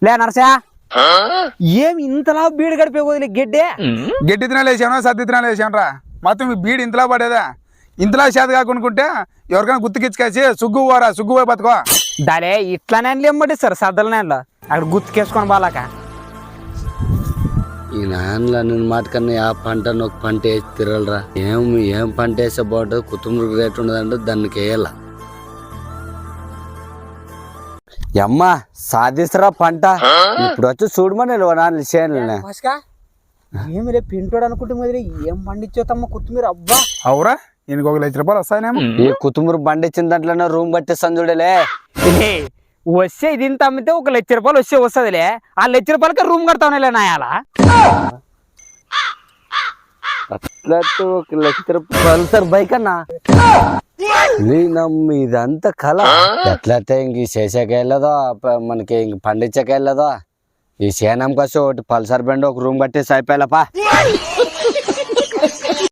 లే నరసా ఏమి ఇంతలా బీడు గడిపే గెడ్డే గడ్డి తినాలు వేసాను సద్ది తినాలు వేసాను రా మొత్తం మీ బీడు ఇంతలా పడేదా ఇంతలా చేత కాకుంటే ఎవరికైనా గుర్తుకిచ్చుకేసి సుగ్గు పోరా సుగ్గు పోయి బతుకో దాలే ఇట్లానే ఇమ్మడిస్తారు సద్దల నేలలో అక్కడ గుర్తుకేసుకొని బాలాక ఈ నాన్నల నేను మాట కన్నా ఆ పంట ఒక పంట వేసి తిరగలరా ఏం పంట వేస్తే బాగుంటుంది కుటుంబ రేట్ ఉండదంటే దానికి వేయాల అమ్మ సాధిస్తారా పంట ఇప్పుడు వచ్చి చూడమని నాన్న చేయను ఏమి రే పింటోడు అనుకుంటే మరి ఏం పండించోతమ్మ కొత్తిమీర అబ్బా అవురా ఈయనకి 1 లక్ష రూపాయలు వస్తాయనేమో ఈ కుటుంబ బండి ఇచ్చిన దాంట్లోనే రూమ్ కట్టేస్తాను చూడలే వస్తే ఇది ఇంత అమ్మితే 1 లక్ష రూపాయలు వస్తుందిలే ఆ 1 లక్ష రూపాయలకి రూమ్ కడతావులే నాయాల అట్లా 1 లక్ష రూపాయలు సార్ బైక్ అన్నా నమ్మి ఇదంతా కళ ఎట్లయితే ఇంక చేసాక వెళ్ళదో మనకి ఇంక పండించక వెళ్ళదో ఈ సేనం కోసం ఒకటి పల్సర్ బండి ఒక రూమ్ కట్టేసి అయిపోయాలపా